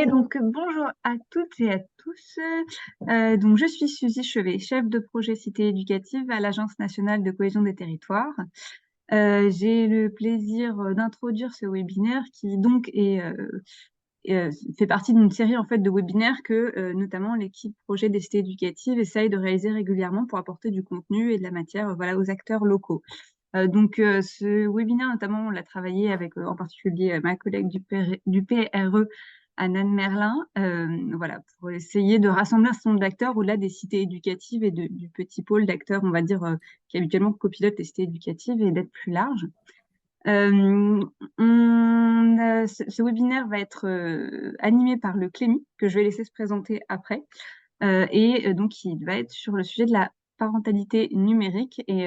Et donc, bonjour à toutes et à tous. Donc, je suis Suzy Chevet, chef de projet Cité éducative à l'Agence nationale de cohésion des territoires. J'ai le plaisir d'introduire ce webinaire qui donc fait partie d'une série en fait de webinaires que notamment l'équipe projet des cités éducatives essaye de réaliser régulièrement pour apporter du contenu et de la matière voilà, aux acteurs locaux. Ce webinaire, notamment, on l'a travaillé avec en particulier ma collègue du PRE, Anne Merlin, voilà, pour essayer de rassembler un certain nombre d'acteurs au-delà des cités éducatives et du petit pôle d'acteurs, on va dire, qui habituellement copilotent les cités éducatives et d'être plus large. Euh, ce webinaire va être animé par le Clémy, que je vais laisser se présenter après, donc il va être sur le sujet de la parentalité numérique et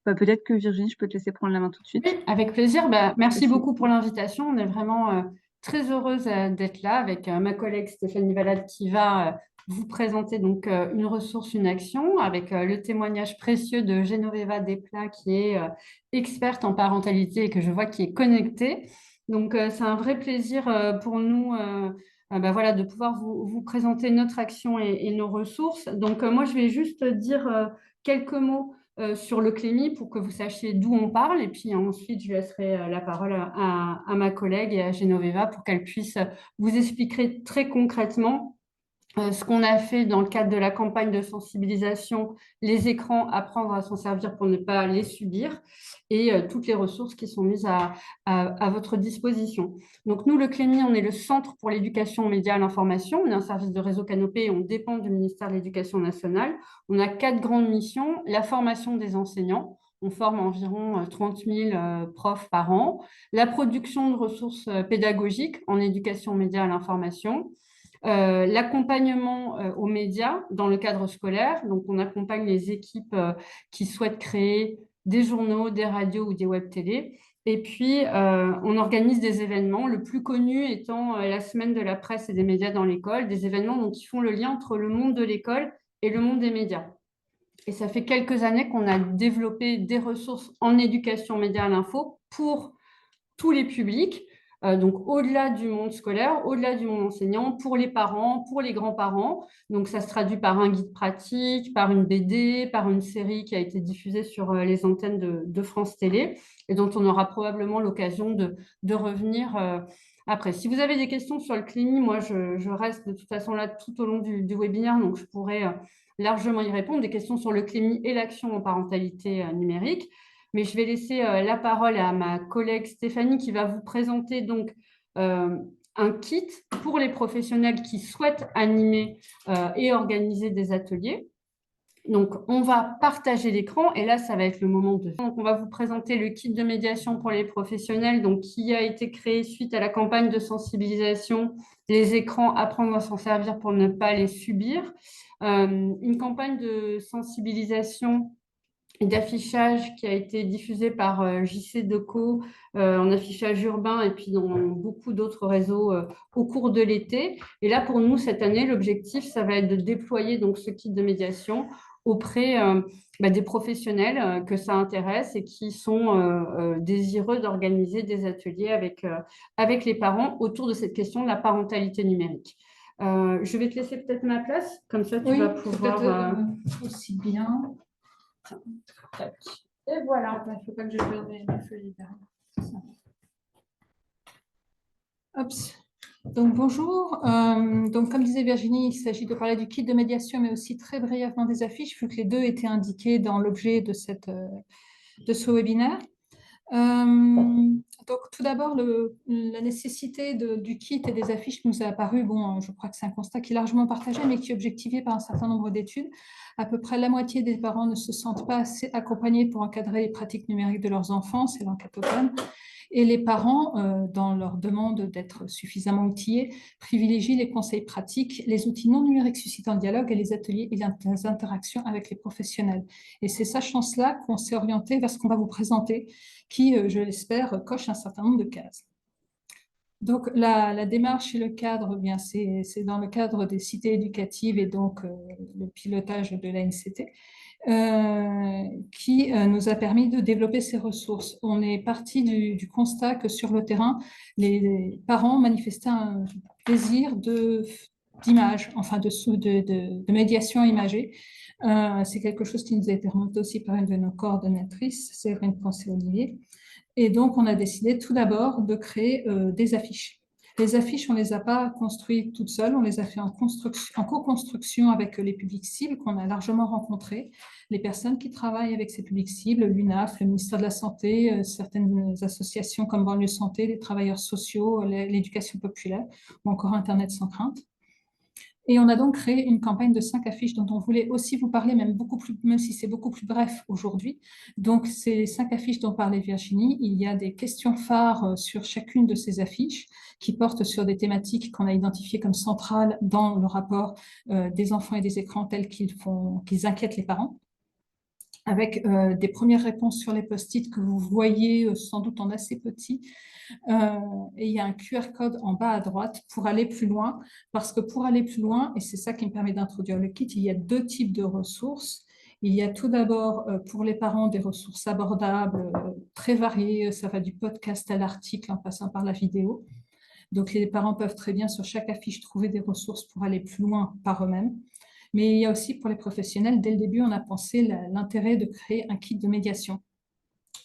peut-être que Virginie, je peux te laisser prendre la main tout de Oui, suite. avec plaisir. Merci Aussi. beaucoup pour l'invitation. On est vraiment très heureuse d'être là avec ma collègue Stéphanie Valade qui va vous présenter donc une ressource, une action avec le témoignage précieux de Genoveva Desplat qui est experte en parentalité et que je vois qui est connectée. Donc c'est un vrai plaisir pour nous voilà, de pouvoir vous présenter notre action et nos ressources. Donc moi je vais juste dire quelques mots sur le Clémy pour que vous sachiez d'où on parle. Et puis ensuite, je laisserai la parole à ma collègue et à Genoveva pour qu'elle puisse vous expliquer très concrètement ce qu'on a fait dans le cadre de la campagne de sensibilisation, les écrans, apprendre à s'en servir pour ne pas les subir, et toutes les ressources qui sont mises à votre disposition. Donc nous, le Clémy, on est le Centre pour l'éducation aux médias à l'information. On est un service de réseau Canopé et on dépend du ministère de l'Éducation nationale. On a 4 grandes missions. La formation des enseignants. On forme environ 30 000 profs par an. La production de ressources pédagogiques en éducation aux médias à l'information. L'accompagnement aux médias dans le cadre scolaire. Donc, on accompagne les équipes qui souhaitent créer des journaux, des radios ou des web télé. Et puis, on organise des événements, le plus connu étant la semaine de la presse et des médias dans l'école, des événements donc, qui font le lien entre le monde de l'école et le monde des médias. Et ça fait quelques années qu'on a développé des ressources en éducation média à l'info pour tous les publics, donc au-delà du monde scolaire, au-delà du monde enseignant, pour les parents, pour les grands-parents. Donc ça se traduit par un guide pratique, par une BD, par une série qui a été diffusée sur les antennes de France Télé et dont on aura probablement l'occasion de revenir après. Si vous avez des questions sur le Clémy, moi je reste de toute façon là tout au long du webinaire, donc je pourrais largement y répondre. Des questions sur le Clémy et l'action en parentalité numérique. Mais je vais laisser la parole à ma collègue Stéphanie qui va vous présenter donc euh, un kit pour les professionnels qui souhaitent animer et organiser des ateliers. Donc, on va partager l'écran et là, ça va être le moment de... Donc, on va vous présenter le kit de médiation pour les professionnels donc, qui a été créé suite à la campagne de sensibilisation Les écrans, apprendre à s'en servir pour ne pas les subir. Une campagne de sensibilisation et d'affichage qui a été diffusé par JC Deco en affichage urbain et puis dans beaucoup d'autres réseaux au cours de l'été. Et là, pour nous, cette année, l'objectif, ça va être de déployer donc ce kit de médiation auprès des professionnels que ça intéresse et qui sont désireux d'organiser des ateliers avec les parents autour de cette question de la parentalité numérique. Je vais te laisser peut-être ma place, comme ça tu Oui, vas c'est pouvoir... peut-être aussi bien. Tac. Et voilà. Il ne faut pas que je perde mes feuilles derrière. Hop. Donc bonjour. Donc comme disait Virginie, il s'agit de parler du kit de médiation, mais aussi très brièvement des affiches, vu que les deux étaient indiqués dans l'objet de ce webinaire. Donc tout d'abord, la nécessité du kit et des affiches nous est apparue, bon, je crois que c'est un constat qui est largement partagé, mais qui est objectivé par un certain nombre d'études. À peu près la moitié des parents ne se sentent pas assez accompagnés pour encadrer les pratiques numériques de leurs enfants, c'est l'enquête Open. Et les parents, dans leur demande d'être suffisamment outillés, privilégient les conseils pratiques, les outils non numériques suscitant le dialogue et les ateliers et les interactions avec les professionnels. Et c'est sachant cela qu'on s'est orienté vers ce qu'on va vous présenter, qui, je l'espère, coche un certain nombre de cases. Donc, la démarche et le cadre, bien, c'est dans le cadre des cités éducatives et donc le pilotage de l'ANCT. qui nous a permis de développer ces ressources. On est parti du constat que sur le terrain, les parents manifestaient un désir d'image, enfin de médiation imagée. C'est quelque chose qui nous a été remonté aussi par une de nos coordonnatrices, Séverine Poncé-Olivier. Et donc, on a décidé tout d'abord de créer des affiches. Les affiches, on ne les a pas construites toutes seules, on les a fait en co-construction avec les publics cibles qu'on a largement rencontrés, les personnes qui travaillent avec ces publics cibles, l'UNAF, le ministère de la Santé, certaines associations comme Banlieue Santé, les travailleurs sociaux, l'éducation populaire ou encore Internet sans crainte. Et on a donc créé une campagne de 5 affiches dont on voulait aussi vous parler, même si c'est beaucoup plus bref aujourd'hui. Donc, ces 5 affiches dont parlait Virginie, il y a des questions phares sur chacune de ces affiches qui portent sur des thématiques qu'on a identifiées comme centrales dans le rapport des enfants et des écrans tels qu'ils inquiètent les parents, avec des premières réponses sur les post-it que vous voyez sans doute en assez petit. Et il y a un QR code en bas à droite pour aller plus loin, parce que pour aller plus loin, et c'est ça qui me permet d'introduire le kit, il y a 2 types de ressources. Il y a tout d'abord pour les parents des ressources abordables, très variées, ça va du podcast à l'article en passant par la vidéo. Donc les parents peuvent très bien sur chaque affiche trouver des ressources pour aller plus loin par eux-mêmes. Mais il y a aussi pour les professionnels, dès le début, on a pensé l'intérêt de créer un kit de médiation.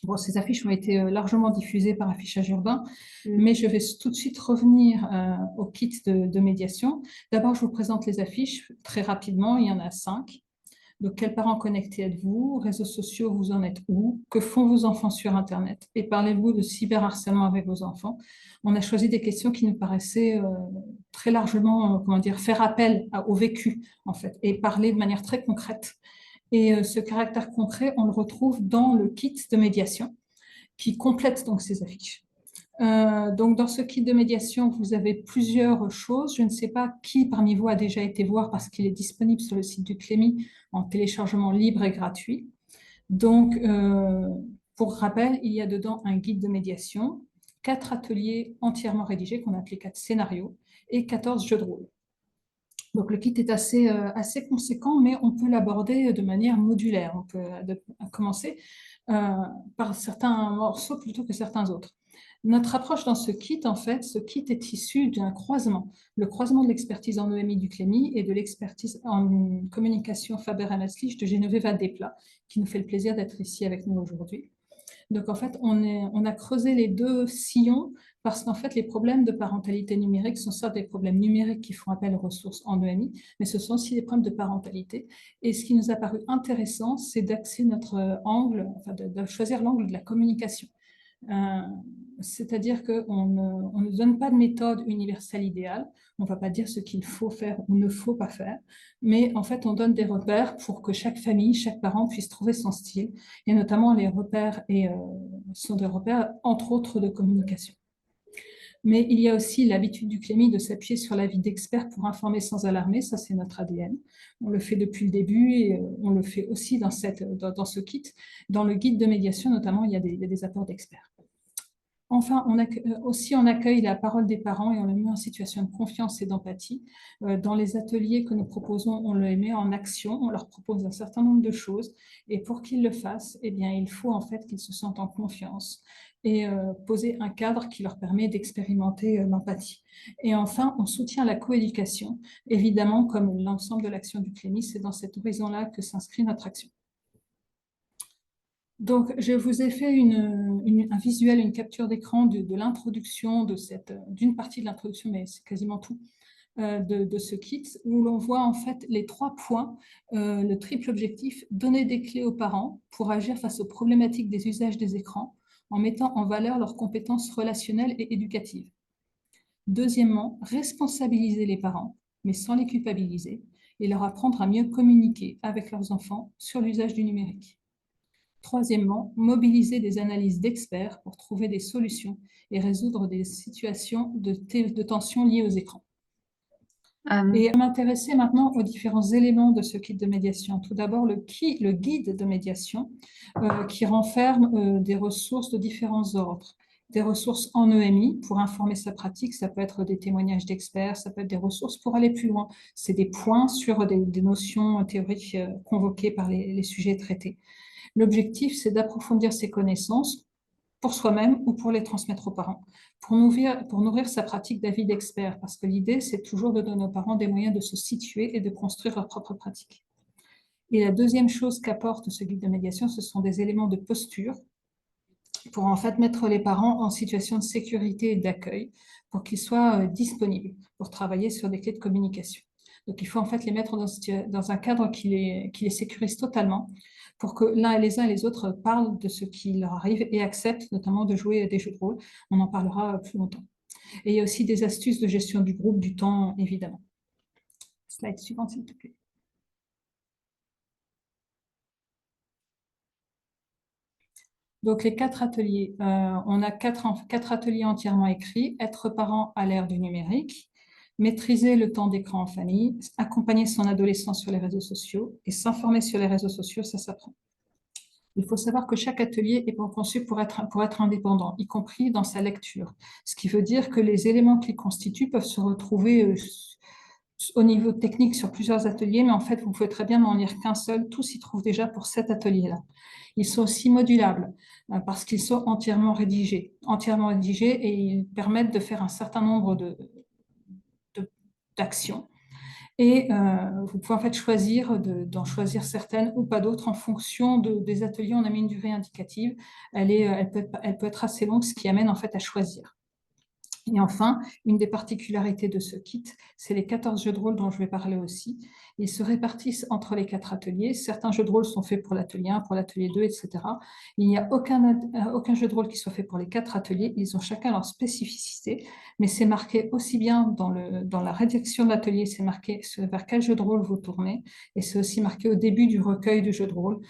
Bon, ces affiches ont été largement diffusées par Affichage Urbain, mais je vais tout de suite revenir au kit de médiation. D'abord, je vous présente les affiches très rapidement, il y en a 5. Donc, quels parents connectés êtes-vous? Réseaux sociaux, vous en êtes où? Que font vos enfants sur Internet? Et parlez-vous de cyberharcèlement avec vos enfants? On a choisi des questions qui nous paraissaient très largement, faire appel au vécu, en fait, et parler de manière très concrète. Et ce caractère concret, on le retrouve dans le kit de médiation qui complète donc ces affiches. Donc, dans ce kit de médiation, vous avez plusieurs choses. Je ne sais pas qui parmi vous a déjà été voir parce qu'il est disponible sur le site du Clémy en téléchargement libre et gratuit. Donc, pour rappel, il y a dedans un guide de médiation, 4 ateliers entièrement rédigés qu'on appelait 4 scénarios et 14 jeux de rôle. Donc, le kit est assez conséquent, mais on peut l'aborder de manière modulaire. On peut commencer par certains morceaux plutôt que certains autres. Notre approche dans ce kit, en fait, ce kit est issu d'un croisement. Le croisement de l'expertise en EMI du Clémy et de l'expertise en communication Faber-Hamaslij de Genoveva Desplat, qui nous fait le plaisir d'être ici avec nous aujourd'hui. Donc, en fait, on a creusé les 2 sillons parce qu'en fait, les problèmes de parentalité numérique sont certes des problèmes numériques qui font appel aux ressources en EMI, mais ce sont aussi des problèmes de parentalité. Et ce qui nous a paru intéressant, c'est d'axer notre angle, enfin de choisir l'angle de la communication. C'est-à-dire qu'on ne donne pas de méthode universelle idéale, on ne va pas dire ce qu'il faut faire ou ne faut pas faire, mais en fait on donne des repères pour que chaque famille, chaque parent puisse trouver son style, et notamment les repères sont des repères entre autres de communication. Mais il y a aussi l'habitude du Clémy de s'appuyer sur l'avis d'experts pour informer sans alarmer, ça c'est notre ADN. On le fait depuis le début et on le fait aussi dans ce kit. Dans le guide de médiation notamment, il y a des apports d'experts. Enfin, on accueille la parole des parents et on le met en situation de confiance et d'empathie. Dans les ateliers que nous proposons, on le met en action, on leur propose un certain nombre de choses et pour qu'ils le fassent, eh bien, il faut en fait qu'ils se sentent en confiance et poser un cadre qui leur permet d'expérimenter l'empathie. Et enfin, on soutient la coéducation. Évidemment, comme l'ensemble de l'action du Clémy, c'est dans cet horizon-là que s'inscrit notre action. Donc, je vous ai fait un visuel, une capture d'écran de l'introduction d'une partie de l'introduction, mais c'est quasiment tout, de ce kit, où l'on voit en fait les 3 points, le triple objectif, donner des clés aux parents pour agir face aux problématiques des usages des écrans, en mettant en valeur leurs compétences relationnelles et éducatives. Deuxièmement, responsabiliser les parents, mais sans les culpabiliser, et leur apprendre à mieux communiquer avec leurs enfants sur l'usage du numérique. Troisièmement, mobiliser des analyses d'experts pour trouver des solutions et résoudre des situations de tension liées aux écrans. Et m'intéresser maintenant aux différents éléments de ce kit de médiation. Tout d'abord, le guide de médiation qui renferme des ressources de différents ordres. des ressources en EMI pour informer sa pratique. Ça peut être des témoignages d'experts, ça peut être des ressources pour aller plus loin. C'est des points sur des notions théoriques convoquées par les sujets traités. L'objectif, c'est d'approfondir ses connaissances pour soi-même ou pour les transmettre aux parents, pour nourrir sa pratique d'avis d'expert, parce que l'idée, c'est toujours de donner aux parents des moyens de se situer et de construire leur propre pratique. Et la deuxième chose qu'apporte ce guide de médiation, ce sont des éléments de posture pour en fait mettre les parents en situation de sécurité et d'accueil, pour qu'ils soient disponibles pour travailler sur des clés de communication. Donc il faut en fait les mettre dans un cadre qui les sécurise totalement, pour que les uns et les autres parlent de ce qui leur arrive et acceptent notamment de jouer des jeux de rôle. On en parlera plus longtemps. Et il y a aussi des astuces de gestion du groupe, du temps, évidemment. Slide suivante, s'il te plaît. Donc, les 4 ateliers, on a quatre ateliers entièrement écrits. Être parent à l'ère du numérique, maîtriser le temps d'écran en famille, accompagner son adolescent sur les réseaux sociaux et s'informer sur les réseaux sociaux, ça s'apprend. Il faut savoir que chaque atelier est conçu pour être indépendant, y compris dans sa lecture. Ce qui veut dire que les éléments qui constituent peuvent se retrouver au niveau technique sur plusieurs ateliers, mais en fait, vous pouvez très bien n'en lire qu'un seul. Tout s'y trouve déjà pour cet atelier-là. Ils sont aussi modulables parce qu'ils sont entièrement rédigés et ils permettent de faire un certain nombre d'actions. Et vous pouvez en fait choisir d'en choisir certaines ou pas d'autres en fonction des ateliers. On a mis une durée indicative. Elle peut être assez longue, ce qui amène en fait à choisir. Et enfin, une des particularités de ce kit, c'est les 14 jeux de rôle dont je vais parler aussi. Ils se répartissent entre les 4 ateliers. Certains jeux de rôle sont faits pour l'atelier 1, pour l'atelier 2, etc. Il n'y a aucun jeu de rôle qui soit fait pour les 4 ateliers. Ils ont chacun leur spécificité, mais c'est marqué aussi bien dans la rédaction de l'atelier, c'est marqué vers quel jeu de rôle vous tournez, et c'est aussi marqué au début du recueil de jeux de rôle.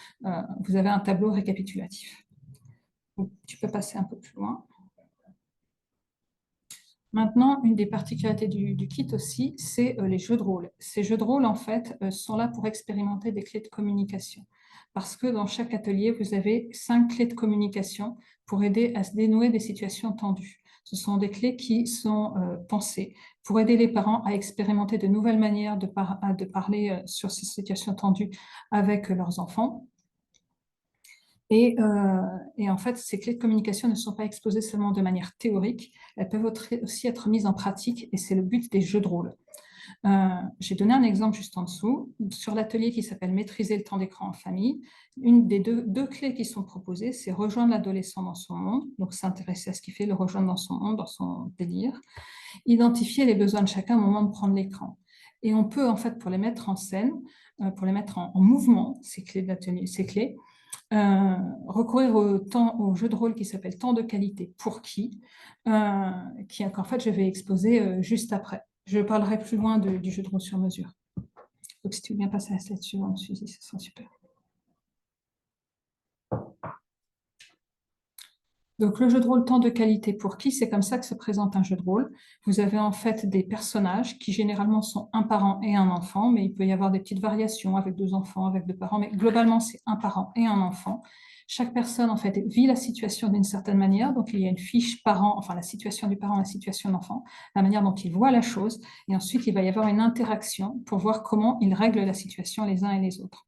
Vous avez un tableau récapitulatif. Donc, tu peux passer un peu plus loin. Maintenant, une des particularités du kit aussi, c'est les jeux de rôle. Ces jeux de rôle, en fait, sont là pour expérimenter des clés de communication. Parce que dans chaque atelier, vous avez 5 clés de communication pour aider à se dénouer des situations tendues. Ce sont des clés qui sont pensées pour aider les parents à expérimenter de nouvelles manières de parler sur ces situations tendues avec leurs enfants. Et en fait, ces clés de communication ne sont pas exposées seulement de manière théorique, elles peuvent aussi être mises en pratique, et c'est le but des jeux de rôle. J'ai donné un exemple juste en dessous. Sur l'atelier qui s'appelle « Maîtriser le temps d'écran en famille », une des deux clés qui sont proposées, c'est rejoindre l'adolescent dans son monde, donc s'intéresser à ce qu'il fait, le rejoindre dans son monde, dans son délire, identifier les besoins de chacun au moment de prendre l'écran. Et on peut, en fait, pour les mettre en scène, pour les mettre en mouvement, ces clés, recourir au jeu de rôle qui s'appelle « Temps de qualité pour qui ?» qu'en fait, je vais exposer juste après. Je parlerai plus loin du jeu de rôle sur mesure. Donc, si tu veux bien passer à la slide suivante, Suzy, ce sera super. Donc, le jeu de rôle temps de qualité pour qui, c'est comme ça que se présente un jeu de rôle. Vous avez en fait des personnages qui généralement sont un parent et un enfant, mais il peut y avoir des petites variations avec 2 enfants, avec 2 parents, mais globalement, c'est un parent et un enfant. Chaque personne, en fait, vit la situation d'une certaine manière. Donc, il y a une fiche parent, enfin, la situation du parent, la situation de l'enfant, la manière dont il voit la chose. Et ensuite, il va y avoir une interaction pour voir comment ils règlent la situation les uns et les autres.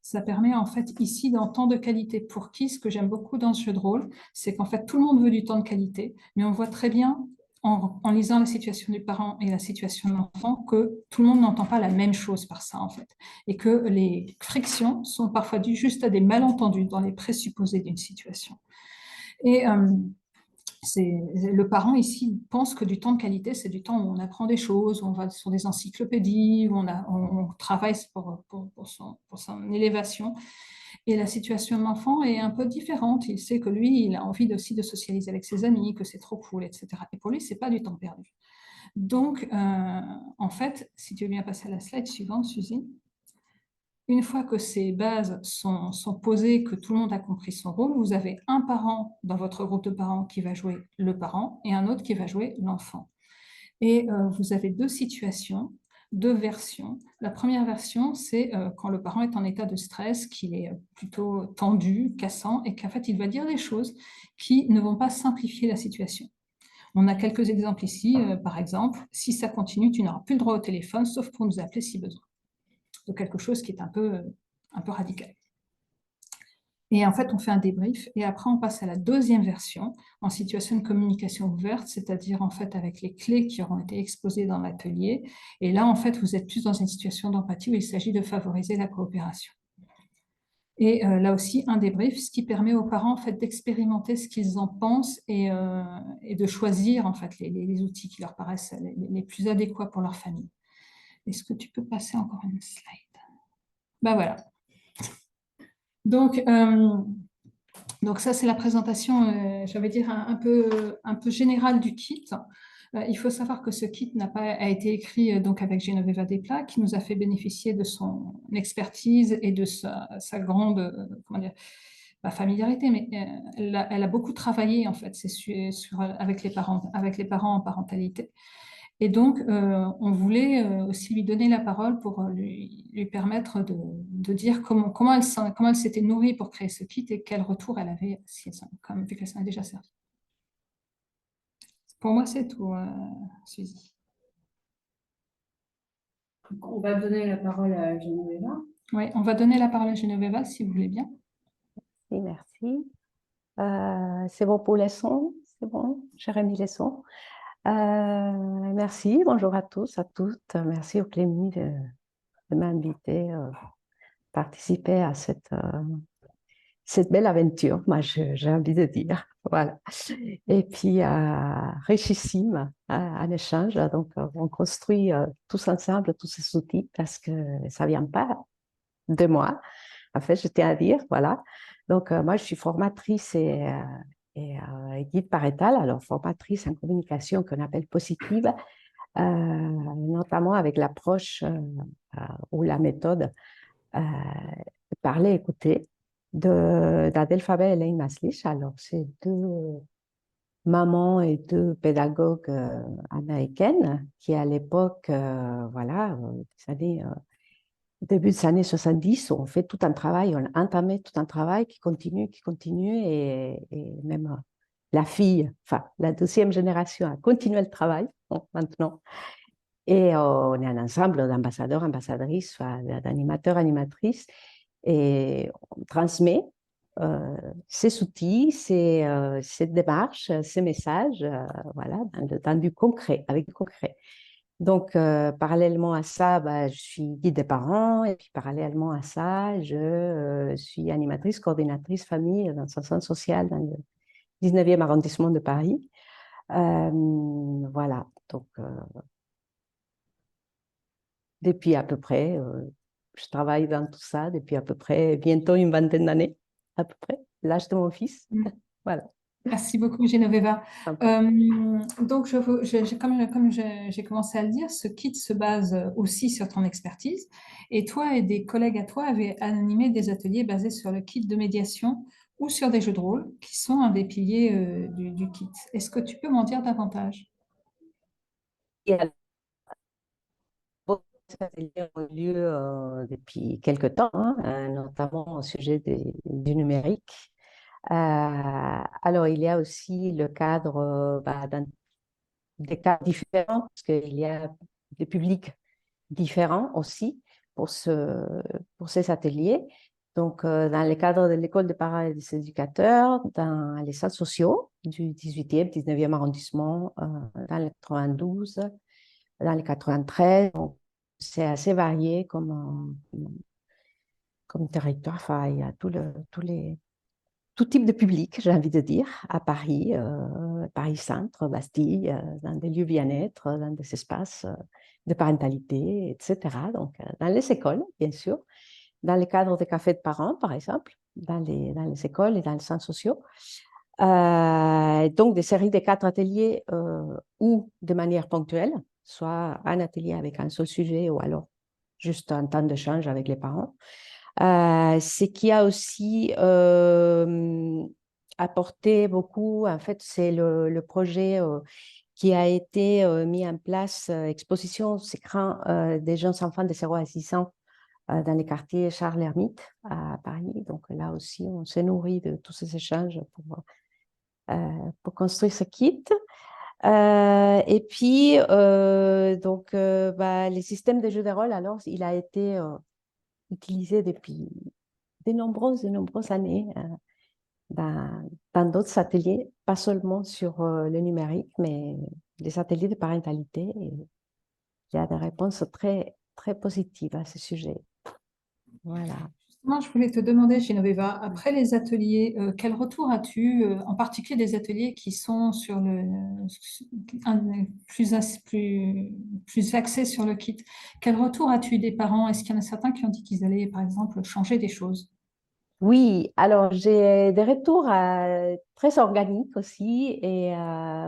Ça permet en fait ici d'un temps de qualité pour qui, ce que j'aime beaucoup dans ce jeu de rôle, c'est qu'en fait tout le monde veut du temps de qualité, mais on voit très bien en lisant la situation du parent et la situation de l'enfant que tout le monde n'entend pas la même chose par ça en fait, et que les frictions sont parfois dues juste à des malentendus dans les présupposés d'une situation. Et le parent ici pense que du temps de qualité, c'est du temps où on apprend des choses, où on va sur des encyclopédies, où on travaille pour son élévation. Et la situation de l'enfant est un peu différente. Il sait que lui, il a envie aussi de socialiser avec ses amis, que c'est trop cool, etc. Et pour lui, ce n'est pas du temps perdu. Donc, en fait, si tu veux bien passer à la slide suivante, Suzy. Une fois que ces bases sont posées, que tout le monde a compris son rôle, vous avez un parent dans votre groupe de parents qui va jouer le parent et un autre qui va jouer l'enfant. Et vous avez 2 situations. deux versions. La première version, c'est quand le parent est en état de stress, qu'il est plutôt tendu, cassant, et qu'en fait, il va dire des choses qui ne vont pas simplifier la situation. On a quelques exemples ici. Par exemple, si ça continue, tu n'auras plus le droit au téléphone, sauf pour nous appeler si besoin. Donc quelque chose qui est un peu radical. Et en fait, on fait un débrief et après, on passe à la deuxième version en situation de communication ouverte, c'est-à-dire en fait avec les clés qui auront été exposées dans l'atelier. Et là, en fait, vous êtes plus dans une situation d'empathie où il s'agit de favoriser la coopération. Et là aussi, un débrief, ce qui permet aux parents en fait, d'expérimenter ce qu'ils en pensent et de choisir en fait, les outils qui leur paraissent les plus adéquats pour leur famille. Est-ce que tu peux passer encore une slide? Ben voilà. Donc ça, c'est la présentation, j'allais dire, un peu générale du kit. Il faut savoir que ce kit a été écrit donc avec Genoveva Desplat, qui nous a fait bénéficier de son expertise et de sa grande comment dire, pas familiarité, mais elle a beaucoup travaillé en fait avec les parents en parentalité. Et donc, on voulait aussi lui donner la parole pour lui permettre de dire comment elle s'était nourrie pour créer ce kit et quel retour elle avait, vu qu'elle s'en est déjà servi. Pour moi, c'est tout, Suzy. On va donner la parole à Genoveva. Oui, on va donner la parole à Genoveva, si vous voulez bien. Oui, merci. C'est bon pour les sons? C'est bon? J'ai remis les sons. Merci, bonjour à tous, à toutes. Merci au Clémy de m'inviter à participer à cette belle aventure, moi j'ai envie de dire. Voilà. Et puis, richissime un échange. Donc, on construit tous ensemble tous ces outils parce que ça ne vient pas de moi. En fait, je tiens à dire, voilà. Donc, moi, je suis formatrice et guide parental, alors formatrice en communication qu'on appelle positive, notamment avec l'approche ou la méthode parler, écouter d'Adelphabet et Elaine Maslich. Alors, c'est deux mamans et deux pédagogues américaines qui, à l'époque, voilà, début des années 70, ont fait tout un travail, on a entamé tout un travail qui continue, et même la fille, enfin, la deuxième génération a continué le travail maintenant. Et on est un ensemble d'ambassadeurs, ambassadrices, d'animateurs, animatrices, et on transmet ces outils, cette démarche, ces messages, voilà, dans du concret, avec du concret. Donc, parallèlement à ça, je suis guide des parents, et puis parallèlement à ça, je suis animatrice, coordinatrice famille dans un centre social dans le 19e arrondissement de Paris. Voilà, donc depuis à peu près, je travaille dans tout ça depuis à peu près bientôt une vingtaine d'années, à peu près, l'âge de mon fils. Voilà. Merci beaucoup, Genoveva. Donc, comme j'ai commencé à le dire, ce kit se base aussi sur ton expertise. Et toi et des collègues à toi avez animé des ateliers basés sur le kit de médiation ou sur des jeux de rôle, qui sont un des piliers du kit. Est-ce que tu peux m'en dire davantage? Et alors, ces ateliers ont lieu depuis quelques temps, hein, notamment au sujet du numérique. Alors, il y a aussi le cadre des cadres différents, parce qu'il y a des publics différents aussi pour ces ateliers. Donc, dans le cadre de l'école des parents et des éducateurs, dans les centres sociaux du 18e, 19e arrondissement, dans le 92, dans le 93. C'est assez varié comme territoire. Enfin, il y a tout type de public, j'ai envie de dire, à Paris, Paris-Centre, Bastille, dans des lieux bien-être, dans des espaces de parentalité, etc. Donc, dans les écoles, bien sûr, dans le cadre des cafés de parents, par exemple, dans les écoles et dans les centres sociaux. Donc, des séries de 4 ateliers ou de manière ponctuelle, soit un atelier avec un seul sujet ou alors juste un temps d'échange avec les parents. Ce qui a aussi apporté beaucoup, en fait, c'est le projet qui a été mis en place, exposition aux écrans des jeunes enfants de 0 à 6 ans dans les quartiers Charles-Hermite à Paris. Donc là aussi, on s'est nourri de tous ces échanges pour construire ce kit. Et puis, les systèmes de jeux de rôle, alors, il a été utilisé depuis de nombreuses années dans d'autres ateliers, pas seulement sur le numérique, mais des ateliers de parentalité. Et il y a des réponses très, très positives à ce sujet. Voilà. Justement, je voulais te demander, Genoveva, après les ateliers, quel retour as-tu, en particulier des ateliers qui sont sur plus axés sur le kit, quel retour as-tu des parents? Est-ce qu'il y en a certains qui ont dit qu'ils allaient, par exemple, changer des choses? Oui, alors j'ai des retours très organiques aussi et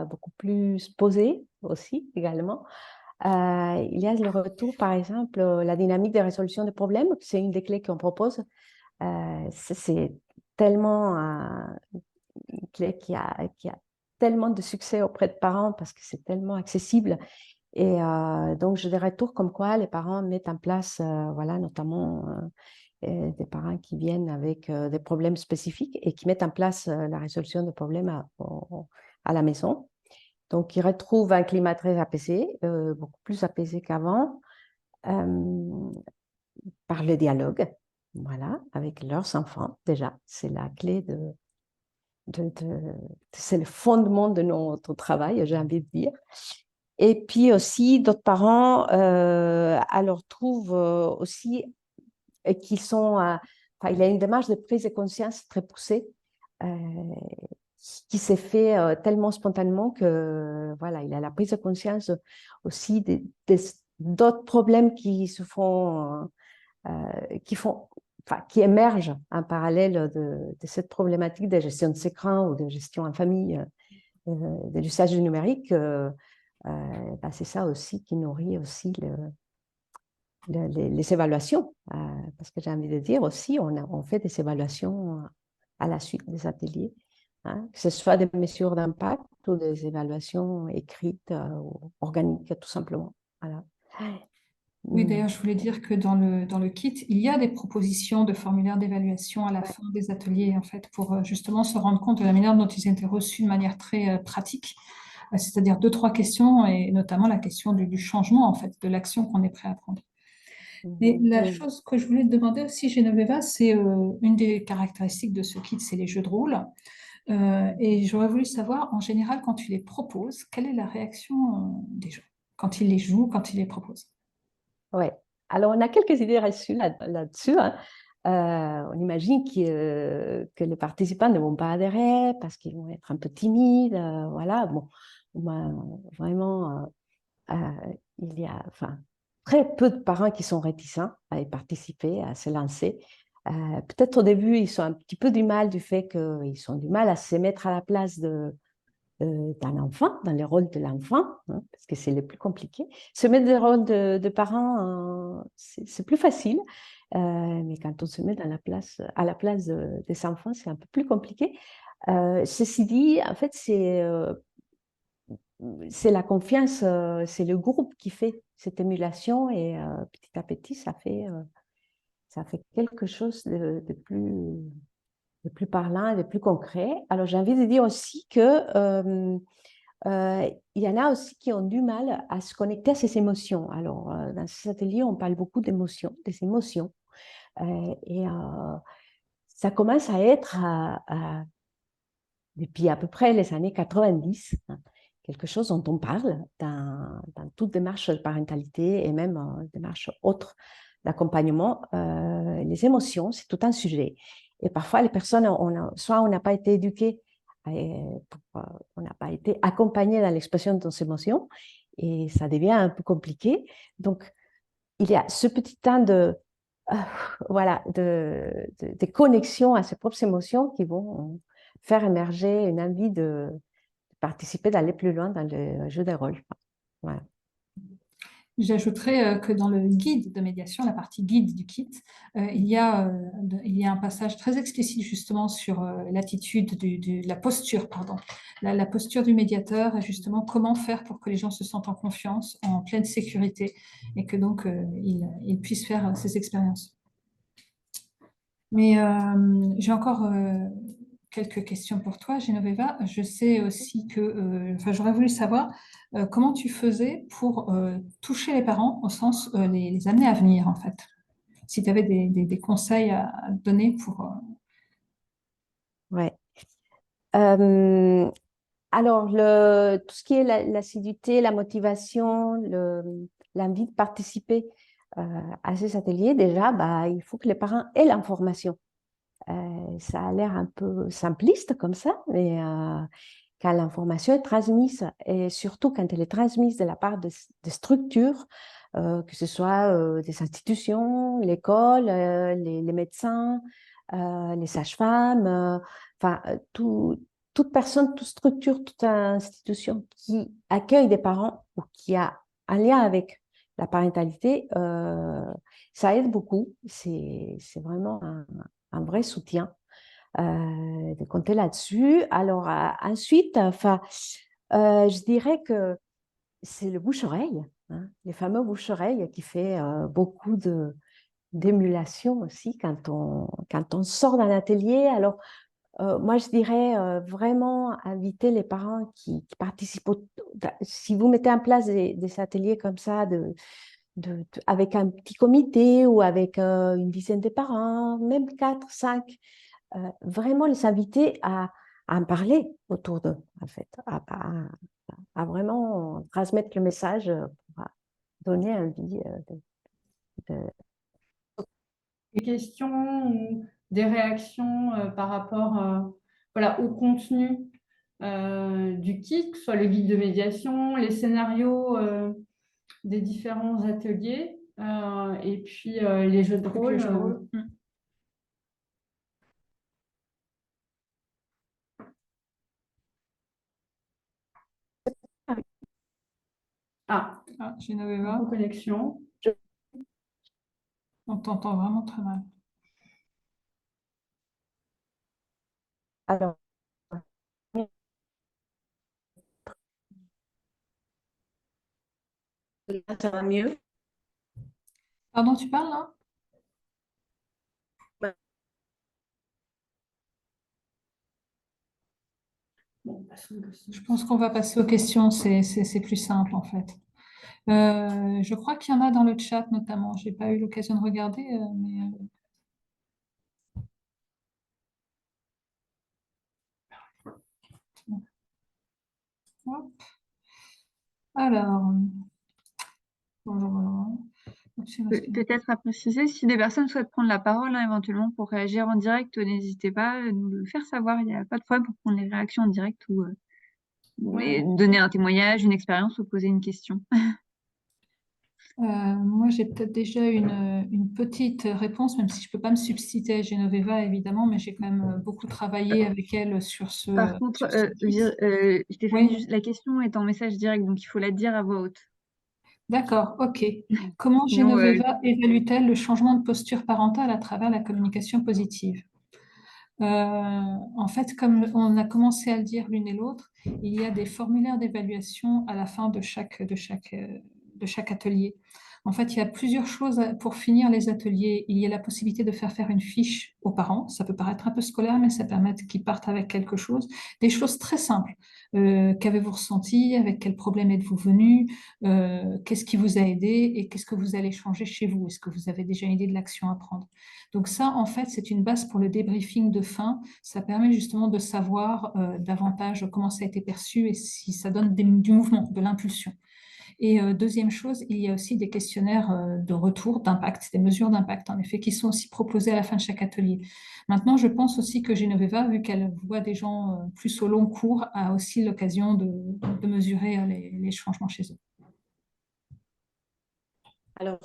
beaucoup plus posés aussi également. Il y a le retour, par exemple, la dynamique de résolution des problèmes, c'est une des clés qu'on propose. C'est tellement une clé qui a tellement de succès auprès de parents parce que c'est tellement accessible. Et donc, j'ai des retours comme quoi les parents mettent en place, voilà, notamment des parents qui viennent avec des problèmes spécifiques et qui mettent en place la résolution des problèmes à la maison. Donc, ils retrouvent un climat très apaisé, beaucoup plus apaisé qu'avant, par le dialogue, voilà, avec leurs enfants. Déjà, c'est la clé c'est le fondement de notre travail, j'ai envie de dire. Et puis aussi, d'autres parents, alors trouvent aussi qu'ils sont, il y a une démarche de prise de conscience très poussée qui s'est fait tellement spontanément que voilà, il y a la prise de conscience aussi d'autres problèmes qui se font, qui émergent en parallèle de cette problématique de gestion de écrans ou de gestion en famille, de l'usage du numérique. C'est ça aussi qui nourrit aussi les évaluations. Parce que j'ai envie de dire aussi, on fait des évaluations à la suite des ateliers, hein, que ce soit des mesures d'impact ou des évaluations écrites ou organiques, tout simplement. Voilà. Oui, d'ailleurs, je voulais dire que dans le kit, il y a des propositions de formulaires d'évaluation à la fin des ateliers, en fait, pour justement se rendre compte de la manière dont ils ont été reçus de manière très pratique, c'est-à-dire 2, 3 questions, et notamment la question du changement, en fait, de l'action qu'on est prêt à prendre. Mais la Oui. chose que je voulais te demander aussi, Genoveva, c'est une des caractéristiques de ce kit, c'est les jeux de rôle. Et j'aurais voulu savoir, en général, quand tu les proposes, quelle est la réaction des gens quand ils les jouent, quand ils les proposent? Ouais. Alors, on a quelques idées reçues là-dessus, hein. On imagine que les participants ne vont pas adhérer parce qu'ils vont être un peu timides. Voilà. Bon, vraiment, il y a très peu de parents qui sont réticents à y participer, à se lancer. Peut-être au début, ils ont un petit peu du mal du fait qu'ils ont du mal à se mettre à la place d'un enfant, dans le rôle de l'enfant, hein, parce que c'est le plus compliqué. Se mettre dans le rôle de parent, c'est plus facile, mais quand on se met à la place des enfants, c'est un peu plus compliqué. Ceci dit, en fait, c'est la confiance, c'est le groupe qui fait cette émulation et petit à petit, ça fait quelque chose de plus parlant et de plus concret. Alors, j'ai envie de dire aussi que il y en a aussi qui ont du mal à se connecter à ces émotions. Alors, dans ces ateliers, on parle beaucoup d'émotions, des émotions. Et ça commence à être, depuis à peu près les années 90, hein, quelque chose dont on parle dans toute démarche de parentalité et même démarche autre d'accompagnement. Les émotions, c'est tout un sujet. Et parfois, les personnes, soit on n'a pas été éduquées, on n'a pas été accompagné dans l'expression de nos émotions, et ça devient un peu compliqué. Donc, il y a ce petit temps voilà, de connexion à ses propres émotions qui vont faire émerger une envie de participer, d'aller plus loin dans le jeu de rôle. Voilà. J'ajouterais que dans le guide de médiation, la partie guide du kit, il y a un passage très explicite justement sur l'attitude, la posture, pardon, la posture du médiateur et justement comment faire pour que les gens se sentent en confiance, en pleine sécurité et que donc ils puissent faire ces expériences. Mais j'ai encore quelques questions pour toi, Genoveva. Je sais aussi que, enfin, j'aurais voulu savoir comment tu faisais pour toucher les parents au sens les amener à venir, en fait. Si tu avais des conseils à donner pour... Ouais. Alors, tout ce qui est l'assiduité, la motivation, l'envie de participer à ces ateliers, déjà, bah, il faut que les parents aient l'information. Ça a l'air un peu simpliste comme ça, mais quand l'information est transmise, et surtout quand elle est transmise de la part de structures, que ce soit des institutions, l'école, les médecins, les sages-femmes, enfin, toute personne, toute structure, toute institution qui accueille des parents ou qui a un lien avec la parentalité, ça aide beaucoup. C'est vraiment un vrai soutien de compter là-dessus. Alors, ensuite, enfin, je dirais que c'est le bouche-oreille, hein, les fameux bouche-oreille qui fait beaucoup d'émulation aussi quand on sort d'un atelier. Alors, moi, je dirais vraiment inviter les parents qui participent. Si vous mettez en place des ateliers comme ça, avec un petit comité ou avec une dizaine de parents, même 4, 5, vraiment les inviter à en parler autour d'eux, en fait, à vraiment transmettre le message pour donner envie de... Des questions ou des réactions par rapport voilà, au contenu du kit, que ce soit le guide de médiation, les scénarios des différents ateliers et puis les jeux de rôle. Ah, Genoveva, connexion. on t'entend vraiment très mal. Alors, ça va mieux? Pardon, tu parles là? Bon, Je pense qu'on va passer aux questions, c'est plus simple en fait. Je crois qu'il y en a dans le chat notamment. Je n'ai pas eu l'occasion de regarder, mais hop. Alors, bonjour. Peut-être à préciser, si des personnes souhaitent prendre la parole, hein, éventuellement pour réagir en direct, n'hésitez pas à nous le faire savoir. Il n'y a pas de problème pour prendre les réactions en direct ou donner un témoignage, une expérience ou poser une question. Moi, j'ai peut-être déjà une petite réponse, même si je ne peux pas me substituer à Genoveva, évidemment, mais j'ai quand même beaucoup travaillé avec elle sur ce. Par contre, sur ce kit. Stéphanie, Oui. la question est en message direct, donc il faut la dire à voix haute. D'accord, ok. Comment Sinon, Genoveva évalue-t-elle le changement de posture parentale à travers la communication positive? En fait, comme on a commencé à le dire l'une et l'autre, il y a des formulaires d'évaluation à la fin de chaque atelier. En fait, il y a plusieurs choses pour finir les ateliers. Il y a la possibilité de faire une fiche aux parents. Ça peut paraître un peu scolaire, mais ça permet qu'ils partent avec quelque chose. Des choses très simples. Qu'avez-vous ressenti? Avec quel problème êtes-vous venu? Qu'est-ce qui vous a aidé? Et qu'est-ce que vous allez changer chez vous? Est-ce que vous avez déjà une idée de l'action à prendre? Donc ça, en fait, c'est une base pour le débriefing de fin. Ça permet justement de savoir davantage comment ça a été perçu et si ça donne du mouvement, de l'impulsion. Et deuxième chose, il y a aussi des questionnaires de retour d'impact, des mesures d'impact, en effet, qui sont aussi proposées à la fin de chaque atelier. Maintenant, je pense aussi que Genoveva, vu qu'elle voit des gens plus au long cours, a aussi l'occasion de mesurer les changements chez eux. Alors,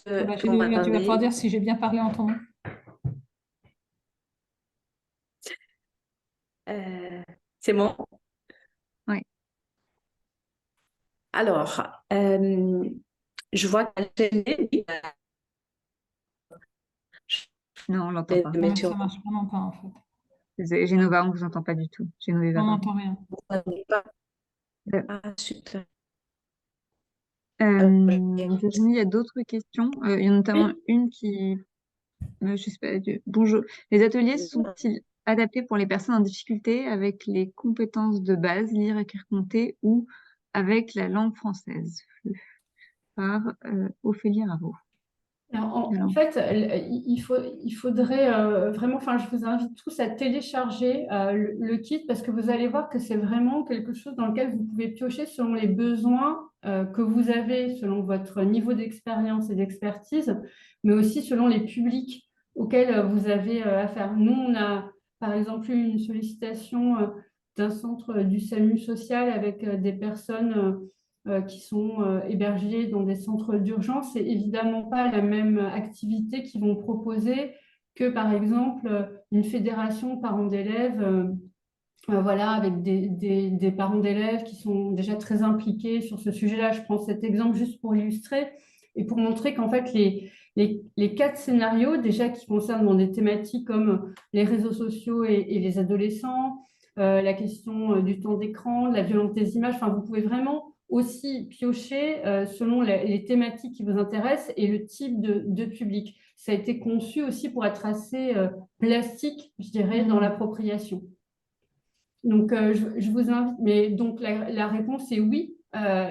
Voilà, vous Genoveva, tu vas pouvoir m'entendez? dire si j'ai bien parlé en ton nom. C'est bon? Oui. Alors, je vois qu'elle est Non, on l'entend pas. Ouais, ça marche vraiment pas en fait. Désolée, Genova, on vous entend pas du tout. Genoveva, On pardon. n'entend rien. Euh, Ah, super. Virginie, il y a d'autres questions. Il y en a notamment une qui, je sais pas, bonjour. Les ateliers sont-ils adaptés pour les personnes en difficulté avec les compétences de base, lire, écrire, compter, ou avec la langue française? Par Ophélie Raveau. Alors, en fait, il faudrait vraiment, enfin, je vous invite tous à télécharger le kit parce que vous allez voir que c'est vraiment quelque chose dans lequel vous pouvez piocher selon les besoins que vous avez, selon votre niveau d'expérience et d'expertise, mais aussi selon les publics auxquels vous avez affaire. Nous, on a par exemple eu une sollicitation d'un centre du SAMU social avec des personnes qui sont hébergés dans des centres d'urgence, c'est évidemment pas la même activité qu'ils vont proposer que, par exemple, une fédération de parents d'élèves, voilà, avec des parents d'élèves qui sont déjà très impliqués sur ce sujet-là. Je prends cet exemple juste pour illustrer et pour montrer qu'en fait, les quatre scénarios, déjà qui concernent dans des thématiques comme les réseaux sociaux et les adolescents, la question du temps d'écran, la violence des images, enfin, vous pouvez vraiment aussi piocher selon les thématiques qui vous intéressent et le type de public. Ça a été conçu aussi pour être assez plastique, je dirais, dans l'appropriation. Donc, je vous invite, mais donc la réponse est oui.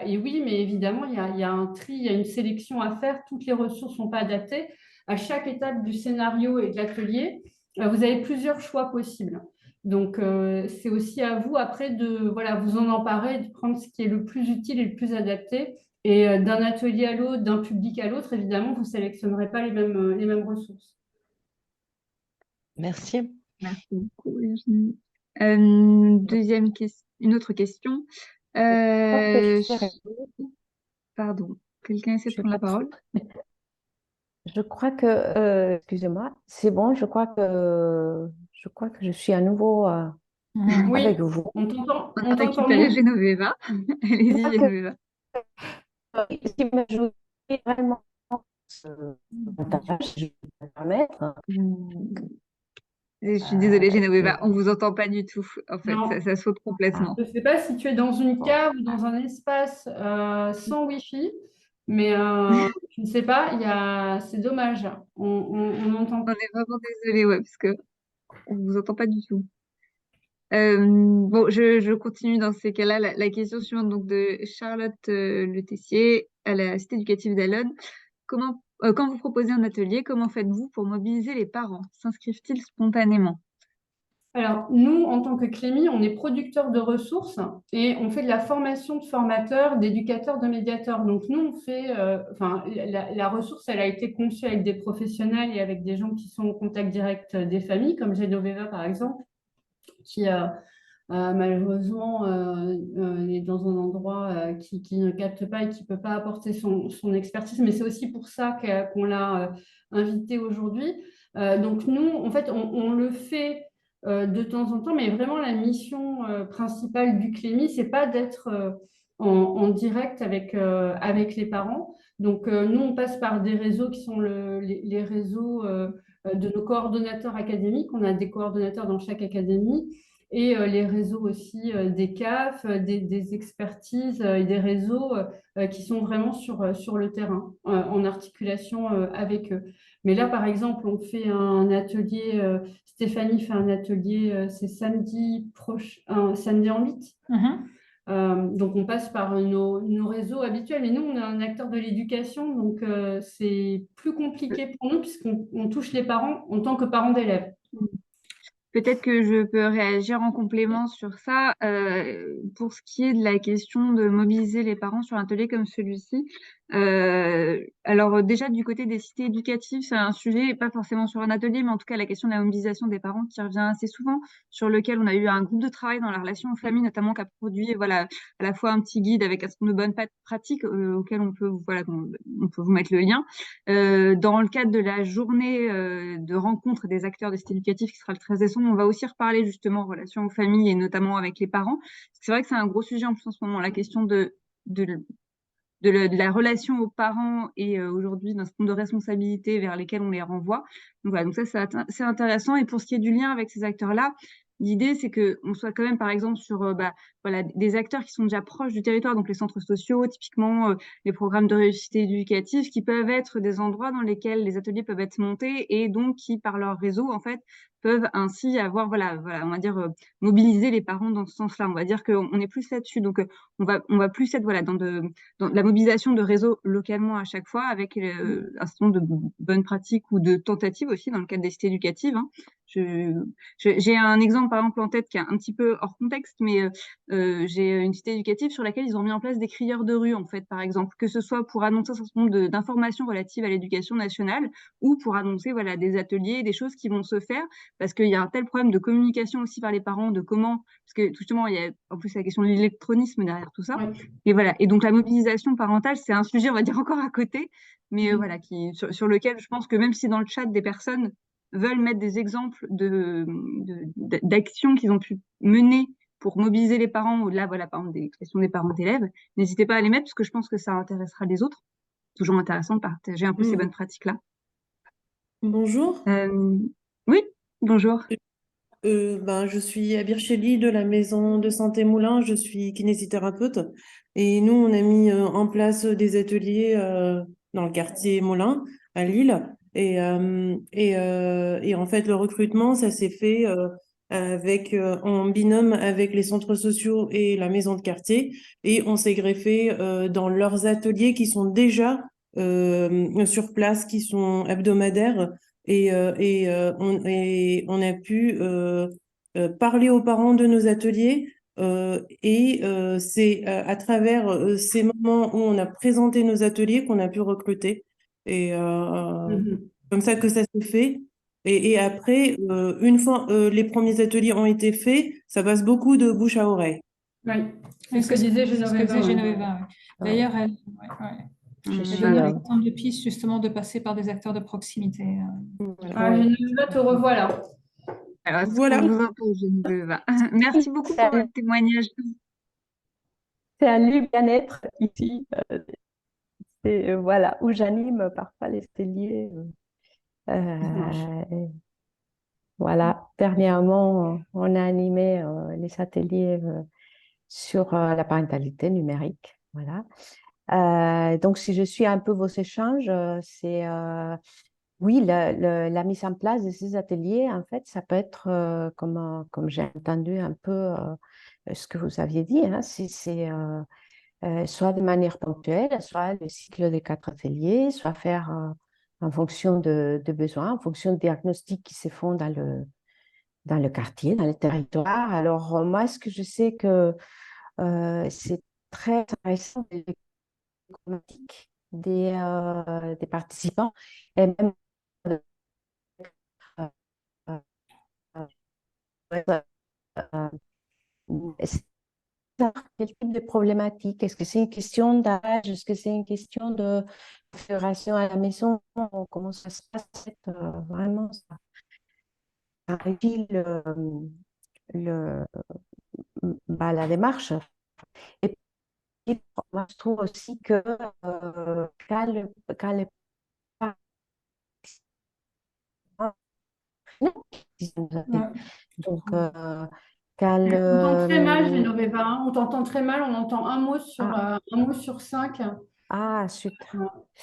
Et oui, mais évidemment, il y a un tri, il y a une sélection à faire. Toutes les ressources ne sont pas adaptées. À chaque étape du scénario et de l'atelier, vous avez plusieurs choix possibles. Donc, c'est aussi à vous après de voilà, vous en emparer, de prendre ce qui est le plus utile et le plus adapté. Et d'un atelier à l'autre, d'un public à l'autre, évidemment, vous ne sélectionnerez pas les mêmes ressources. Merci. Merci beaucoup, Virginie. Une autre question. Pardon, quelqu'un essaie de prendre la parole? Je crois que, excusez-moi, c'est bon, je crois que je suis à nouveau Oui, avec vous. on t'entend On a récupéré mieux. Genoveva. Allez-y, Je crois que Genoveva. ce qui m'a joué vraiment ce montage, je vais me permettre. Je suis désolée, Et Genoveva, on vous entend pas du tout. En fait, Non. ça saute complètement. Je ne sais pas si tu es dans une bon, cave ou dans un espace sans Wi-Fi, mais je ne sais pas, c'est dommage. On entend. On est vraiment désolé, ouais, parce que on vous entend pas du tout. Bon, je continue dans ces cas-là. La question suivante donc de Charlotte Le Tessier à la Cité éducative d'Alonne. Quand vous proposez un atelier, comment faites-vous pour mobiliser les parents? S'inscrivent-ils spontanément? Alors, nous, en tant que Clémy, on est producteur de ressources et on fait de la formation de formateurs, d'éducateurs, de médiateurs. Donc, nous, on fait, enfin, la ressource, elle a été conçue avec des professionnels et avec des gens qui sont au contact direct des familles, comme Genoveva, par exemple, qui malheureusement est dans un endroit qui ne capte pas et qui ne peut pas apporter son expertise. Mais c'est aussi pour ça qu'on l'a invité aujourd'hui. Donc nous, en fait, on le fait de temps en temps, mais vraiment la mission principale du Clémy, c'est pas d'être en direct avec les parents. Donc nous, on passe par des réseaux qui sont les réseaux de nos coordonnateurs académiques. On a des coordonnateurs dans chaque académie et les réseaux aussi des CAF, des expertises et des réseaux qui sont vraiment sur le terrain, en articulation avec eux. Mais là, par exemple, on fait un atelier, Stéphanie fait un atelier, c'est samedi prochain, samedi en 8. Donc, on passe par nos réseaux habituels. Et nous, on est un acteur de l'éducation, donc c'est plus compliqué pour nous puisqu'on touche les parents en tant que parents d'élèves. Peut-être que je peux réagir en complément sur ça. Pour ce qui est de la question de mobiliser les parents sur un atelier comme celui-ci, alors déjà du côté des cités éducatives, c'est un sujet, pas forcément sur un atelier, mais en tout cas la question de la mobilisation des parents qui revient assez souvent, sur lequel on a eu un groupe de travail dans la relation aux familles, notamment qui a produit voilà, à la fois un petit guide avec un certain nombre de bonnes pratiques auxquelles on peut, voilà, on peut vous mettre le lien. Dans le cadre de la journée de rencontre des acteurs des cités éducatives qui sera le 13 décembre, on va aussi reparler justement en relation aux familles et notamment avec les parents. C'est vrai que c'est un gros sujet en plus en ce moment, la question de la relation aux parents et aujourd'hui d'un certain nombre de responsabilités vers lesquelles on les renvoie. Donc voilà, donc ça c'est intéressant. Et pour ce qui est du lien avec ces acteurs-là, l'idée c'est que on soit quand même par exemple sur voilà des acteurs qui sont déjà proches du territoire, donc les centres sociaux, typiquement les programmes de réussite éducative, qui peuvent être des endroits dans lesquels les ateliers peuvent être montés et donc qui par leur réseau en fait peuvent ainsi avoir voilà on va dire mobiliser les parents dans ce sens-là. On va dire qu'on est plus là-dessus. Donc on va plus être voilà dans la mobilisation de réseaux localement à chaque fois, avec un certain nombre de bonnes pratiques ou de tentatives aussi dans le cadre des cités éducatives. Hein. J'ai un exemple par exemple en tête qui est un petit peu hors contexte, mais j'ai une cité éducative sur laquelle ils ont mis en place des crieurs de rue en fait, par exemple, que ce soit pour annoncer un certain nombre d'informations relatives à l'éducation nationale ou pour annoncer voilà des ateliers, des choses qui vont se faire, parce qu'il y a un tel problème de communication aussi par les parents de comment, parce que justement il y a en plus la question de l'électronisme derrière tout ça. Ouais. Et voilà. Et donc la mobilisation parentale, c'est un sujet, on va dire, encore à côté, mais voilà, sur lequel je pense que même si dans le chat des personnes veulent mettre des exemples d'actions qu'ils ont pu mener pour mobiliser les parents, au-delà, voilà, par exemple, des questions des parents d'élèves, n'hésitez pas à les mettre parce que je pense que ça intéressera les autres. Toujours intéressant de partager un peu ces bonnes pratiques-là. Bonjour. Oui, bonjour. Je suis Abir Cheli de la maison de santé Moulin, je suis kinésithérapeute et nous on a mis en place des ateliers dans le quartier Moulin à Lille et en fait le recrutement ça s'est fait en binôme avec les centres sociaux et la maison de quartier et on s'est greffé dans leurs ateliers qui sont déjà sur place, qui sont hebdomadaires et on a pu parler aux parents de nos ateliers c'est à travers ces moments où on a présenté nos ateliers qu'on a pu recruter. Et comme ça que ça s'est fait. Et après, une fois les premiers ateliers ont été faits, ça passe beaucoup de bouche à oreille. Oui, C'est ce que disait Genoveva. Genoveva. D'ailleurs, elle donne un exemple de piste justement de passer par des acteurs de proximité. Genoveva, te revoilà. Alors, Voilà. je vous en prie, Genoveva. Merci beaucoup pour votre témoignage. C'est un lieu bien-être ici. Voilà, où j'anime parfois les ateliers. Voilà, dernièrement, on a animé les ateliers sur la parentalité numérique. Voilà. Donc, si je suis un peu vos échanges, c'est oui, la mise en place de ces ateliers, en fait, ça peut être, comme j'ai entendu un peu ce que vous aviez dit, hein, c'est soit de manière ponctuelle, soit le cycle des 4 ateliers, soit faire en fonction de besoins, en fonction de diagnostics qui se font dans le quartier, dans le territoire. Alors, moi, ce que je sais que c'est très intéressant des participants et même euh, c'est quel type de problématique? Est-ce que c'est une question d'âge? Est-ce que c'est une question de configuration à la maison? Comment ça se passe? Vraiment, ça enrichit le, la démarche. Et puis, moi, je trouve aussi que quand les parents donc, quand On t'entend très mal, Genoveva. Hein. On t'entend très mal. On entend un mot sur 5. Ah, zut.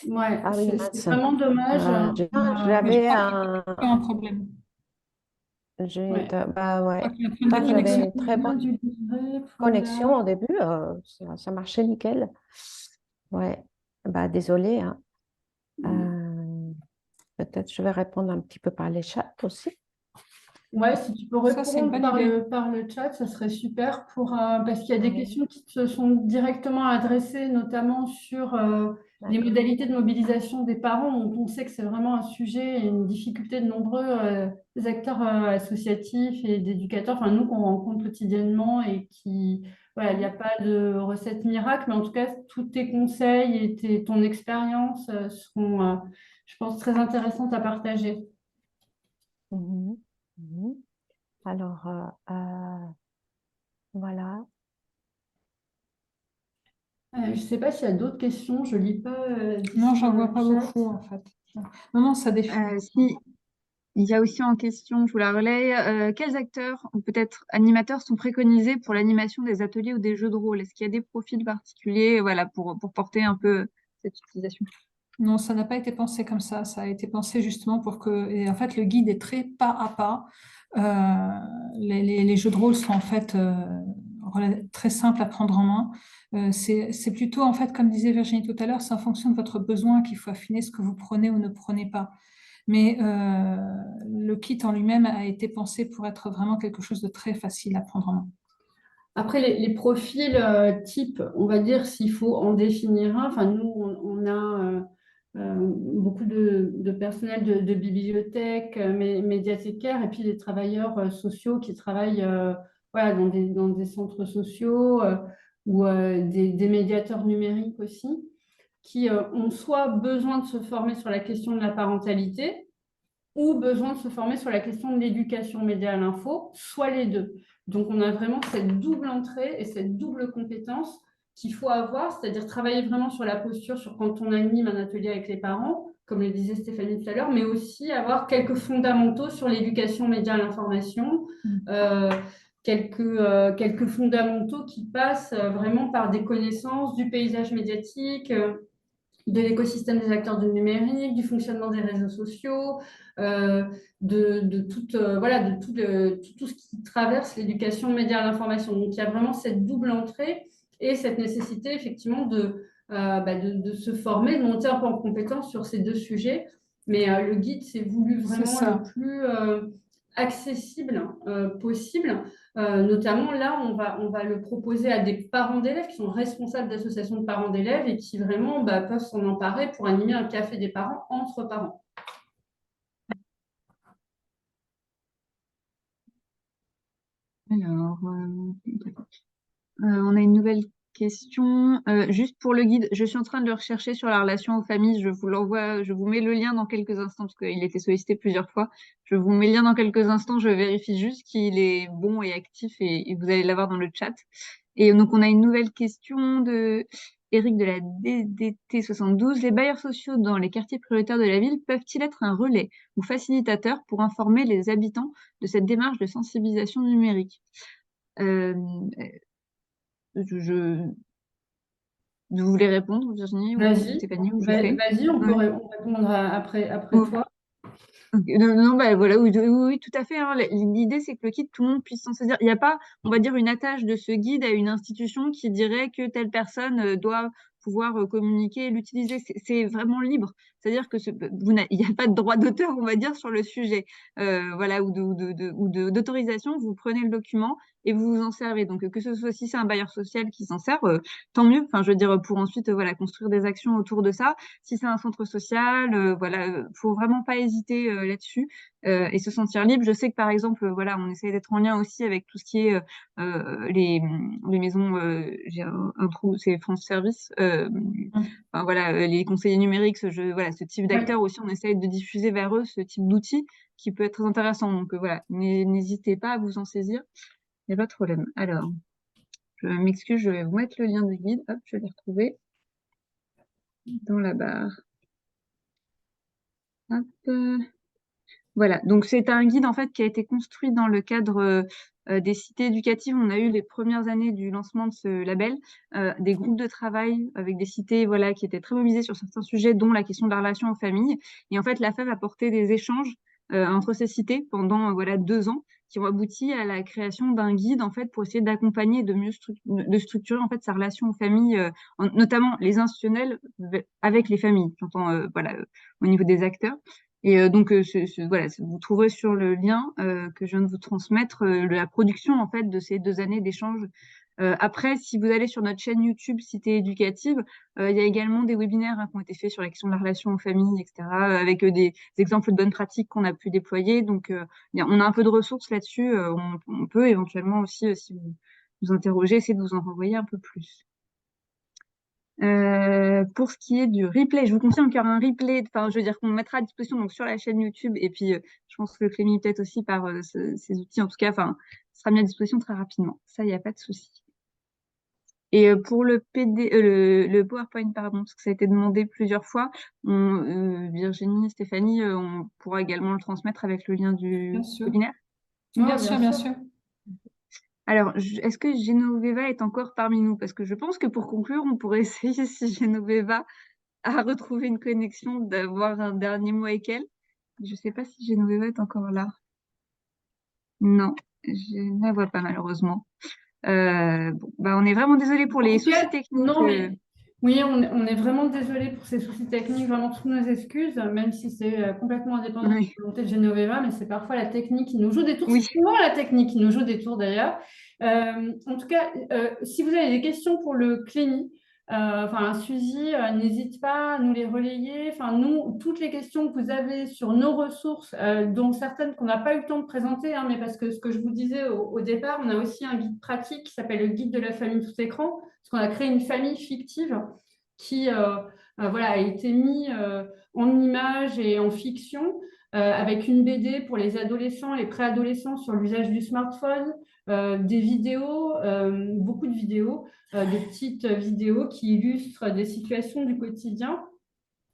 Ouais, Ah oui, c'est mince. vraiment dommage. J'avais un problème. Ouais. Bah ouais. Pourtant, J'avais une très bonne connexion au début. Ça marchait nickel. Ouais. Bah, désolée. Hein. Peut-être je vais répondre un petit peu par les chats aussi. Ouais, si tu peux répondre par le chat, ça serait super parce qu'il y a des questions qui te sont directement adressées, notamment sur les modalités de mobilisation des parents. Donc, on sait que c'est vraiment un sujet et une difficulté de nombreux acteurs associatifs et d'éducateurs, enfin nous qu'on rencontre quotidiennement et voilà, il n'y a pas de recette miracle, mais en tout cas, tous tes conseils et ton expérience seront, je pense, très intéressantes à partager. Mhm. Mhm. Alors, voilà. Je ne sais pas s'il y a d'autres questions, je ne lis pas Non, d'ici j'en dans vois le pas chat. beaucoup en fait. Non, ça défile. Si, il y a aussi en question, je vous la relais, quels acteurs ou peut-être animateurs sont préconisés pour l'animation des ateliers ou des jeux de rôle? Est-ce qu'il y a des profils particuliers, voilà, pour porter un peu cette utilisation? Non, ça n'a pas été pensé comme ça. Ça a été pensé justement pour que. Et en fait, le guide est très pas à pas. Les jeux de rôle sont en fait très simples à prendre en main. C'est plutôt, en fait, comme disait Virginie tout à l'heure, c'est en fonction de votre besoin qu'il faut affiner ce que vous prenez ou ne prenez pas. Mais le kit en lui-même a été pensé pour être vraiment quelque chose de très facile à prendre en main. Après, les profils type, on va dire, s'il faut en définir un, enfin, nous, on a beaucoup de personnel de bibliothèque, médiathécaires, et puis des travailleurs sociaux qui travaillent voilà, dans des centres sociaux ou des médiateurs numériques aussi, qui ont soit besoin de se former sur la question de la parentalité, ou besoin de se former sur la question de l'éducation média à l'info, soit les deux. Donc, on a vraiment cette double entrée et cette double compétence qu'il faut avoir, c'est-à-dire travailler vraiment sur la posture, sur quand on anime un atelier avec les parents, comme le disait Stéphanie tout à l'heure, mais aussi avoir quelques fondamentaux sur l'éducation média à l'information, quelques fondamentaux qui passent vraiment par des connaissances du paysage médiatique, de l'écosystème des acteurs du numérique, du fonctionnement des réseaux sociaux, voilà, tout ce qui traverse l'éducation média à l'information. Donc, il y a vraiment cette double entrée et cette nécessité, effectivement, de se former, de monter un peu en compétence sur ces deux sujets. Mais le guide, c'est voulu vraiment le plus accessible possible. Notamment, là, on va le proposer à des parents d'élèves qui sont responsables d'associations de parents d'élèves et qui vraiment peuvent s'en emparer pour animer un café des parents entre parents. Alors, on a une nouvelle question. Juste pour le guide, je suis en train de le rechercher sur la relation aux familles. Je vous l'envoie, je vous mets le lien dans quelques instants parce qu'il a été sollicité plusieurs fois. Je vous mets le lien dans quelques instants. Je vérifie juste qu'il est bon et actif et vous allez l'avoir dans le chat. Et donc, on a une nouvelle question de Eric de la DDT 72. Les bailleurs sociaux dans les quartiers prioritaires de la ville peuvent-ils être un relais ou facilitateur pour informer les habitants de cette démarche de sensibilisation numérique? Vous voulez répondre, Virginie ou Vas-y, Stéphanie, ou je fais? vas-y, on peut Ouais. répondre après Oh, toi. ok. Non, non, bah voilà, oui, oui, oui, tout à fait, hein. L'idée, c'est que le guide, tout le monde puisse s'en saisir. Il n'y a pas, on va dire, une attache de ce guide à une institution qui dirait que telle personne doit pouvoir communiquer et l'utiliser. C'est vraiment libre. C'est-à-dire que il n'y a pas de droit d'auteur, on va dire, sur le sujet, voilà, d'autorisation. Vous prenez le document et vous vous en servez. Donc, que ce soit si c'est un bailleur social qui s'en sert, tant mieux. Enfin, je veux dire, pour ensuite, voilà, construire des actions autour de ça. Si c'est un centre social, voilà, faut vraiment pas hésiter là-dessus et se sentir libre. Je sais que par exemple, voilà, on essaie d'être en lien aussi avec tout ce qui est les maisons. J'ai un trou, c'est France Service. Enfin, voilà, les conseillers numériques, voilà, ce type d'acteurs aussi, on essaie de diffuser vers eux ce type d'outils qui peut être très intéressant. Donc voilà, n'hésitez pas à vous en saisir. Il n'y a pas de problème. Alors, je m'excuse, je vais vous mettre le lien du guide. Hop, je l'ai retrouvé dans la barre. Hop. Voilà, donc c'est un guide en fait qui a été construit dans le cadre des cités éducatives. On a eu les premières années du lancement de ce label, des groupes de travail avec des cités voilà qui étaient très mobilisées sur certains sujets, dont la question de la relation aux familles. Et en fait, la FEV a porté des échanges entre ces cités pendant voilà 2 ans, qui ont abouti à la création d'un guide en fait pour essayer d'accompagner et de mieux de structurer en fait sa relation aux familles, notamment les institutionnels avec les familles. J'entends voilà au niveau des acteurs. Et donc, voilà, vous trouverez sur le lien que je viens de vous transmettre la production en fait de ces 2 années d'échange. Après, si vous allez sur notre chaîne YouTube Cité Éducative, il y a également des webinaires qui ont été faits sur la question de la relation aux familles, etc., avec des exemples de bonnes pratiques qu'on a pu déployer. Donc, on a un peu de ressources là-dessus. On peut éventuellement aussi, si vous vous interrogez, essayer de vous en renvoyer un peu plus. Pour ce qui est du replay, je vous confirme qu'il y aura un replay, enfin, je veux dire qu'on mettra à disposition donc, sur la chaîne YouTube et puis je pense que Clémy peut-être aussi par ces outils, en tout cas, enfin, sera mis à disposition très rapidement. Ça, il n'y a pas de souci. Et pour le le PowerPoint, pardon, parce que ça a été demandé plusieurs fois, Virginie, Stéphanie, on pourra également le transmettre avec le lien du Bien sûr. webinaire. Bien sûr, bien sûr. Alors, est-ce que Genoveva est encore parmi nous? Parce que je pense que pour conclure, on pourrait essayer, si Genoveva a retrouvé une connexion, d'avoir un dernier mot avec elle. Je ne sais pas si Genoveva est encore là. Non, je ne la vois pas malheureusement. Bon, bah, on est vraiment désolé pour les soucis techniques. Non, mais oui, on est vraiment désolé pour ces soucis techniques, vraiment toutes nos excuses, même si c'est complètement indépendant de la volonté de Genoveva, mais c'est parfois la technique qui nous joue des tours. Oui. C'est souvent la technique qui nous joue des tours d'ailleurs. En tout cas, si vous avez des questions pour le CLEMI, enfin Suzy, n'hésite pas à nous les relayer. Enfin, nous, toutes les questions que vous avez sur nos ressources, dont certaines qu'on n'a pas eu le temps de présenter, hein, mais parce que ce que je vous disais au départ, on a aussi un guide pratique qui s'appelle le guide de la famille tout écran, parce qu'on a créé une famille fictive qui voilà, a été mis en image et en fiction avec une BD pour les adolescents, les préadolescents sur l'usage du smartphone, des vidéos, beaucoup de vidéos, des petites vidéos qui illustrent des situations du quotidien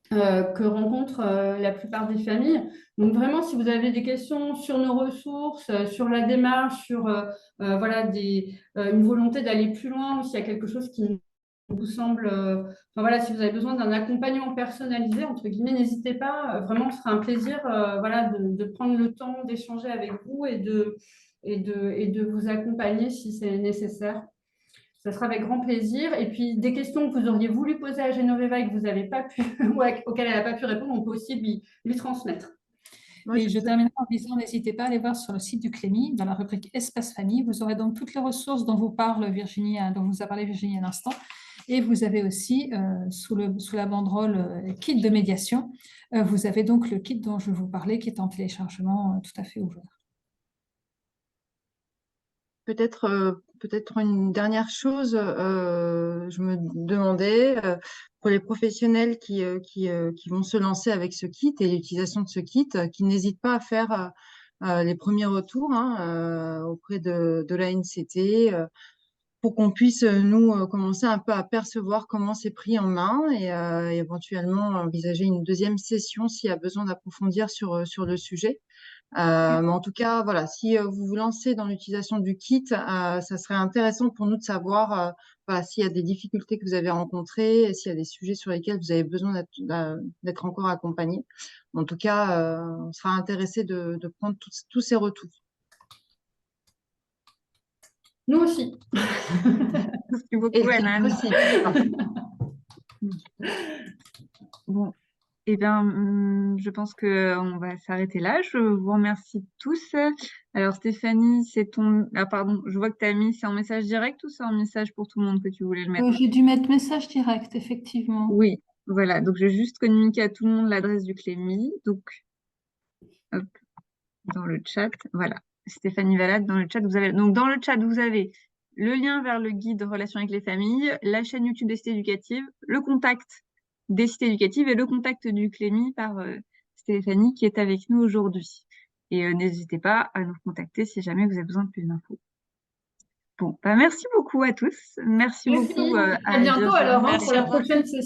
que rencontrent la plupart des familles. Donc vraiment, si vous avez des questions sur nos ressources, sur la démarche, sur voilà, une volonté d'aller plus loin, ou s'il y a quelque chose qui vous semble, enfin voilà, si vous avez besoin d'un accompagnement personnalisé, entre guillemets, n'hésitez pas. Vraiment, ce sera un plaisir voilà, de prendre le temps d'échanger avec vous et de vous accompagner si c'est nécessaire. Ça sera avec grand plaisir. Et puis, des questions que vous auriez voulu poser à Genoveva et que vous n'avez pas pu, ou auxquelles elle n'a pas pu répondre, on peut aussi lui transmettre. Et je terminerai en disant, n'hésitez pas à aller voir sur le site du CLEMI, dans la rubrique Espace Famille. Vous aurez donc toutes les ressources dont vous a parlé Virginie à l'instant. Et vous avez aussi, sous la banderole kit de médiation, vous avez donc le kit dont je vous parlais, qui est en téléchargement tout à fait ouvert. Peut-être une dernière chose, je me demandais, pour les professionnels qui vont se lancer avec ce kit et l'utilisation de ce kit, qui n'hésitent pas à faire les premiers retours hein, auprès de l'ANCT, pour qu'on puisse, nous, commencer un peu à percevoir comment c'est pris en main et éventuellement envisager une deuxième session s'il y a besoin d'approfondir sur le sujet. Mais en tout cas, voilà, si vous vous lancez dans l'utilisation du kit, ça serait intéressant pour nous de savoir voilà, s'il y a des difficultés que vous avez rencontrées, s'il y a des sujets sur lesquels vous avez besoin d'être encore accompagné. En tout cas, on sera intéressé de prendre tous ces retours. Nous aussi. Merci beaucoup, Et Anne. aussi. Bon, eh bien, je pense qu'on va s'arrêter là. Je vous remercie tous. Alors, Stéphanie, c'est ton... Ah, pardon, je vois que tu as mis, c'est en message direct ou c'est en message pour tout le monde que tu voulais le mettre? J'ai dû mettre message direct, effectivement. Oui, voilà. Donc, je vais juste communiquer à tout le monde l'adresse du CLEMI. Donc, hop, dans le chat, voilà. Stéphanie Valade, dans le chat, vous avez... Donc, dans le chat, vous avez le lien vers le guide de relations avec les familles, la chaîne YouTube des cités éducatives, le contact des cités éducatives et le contact du CLEMI par Stéphanie qui est avec nous aujourd'hui. Et n'hésitez pas à nous contacter si jamais vous avez besoin de plus d'infos. Bon, bah merci beaucoup à tous. Merci beaucoup À à bientôt Virginie. alors hein, pour la prochaine session.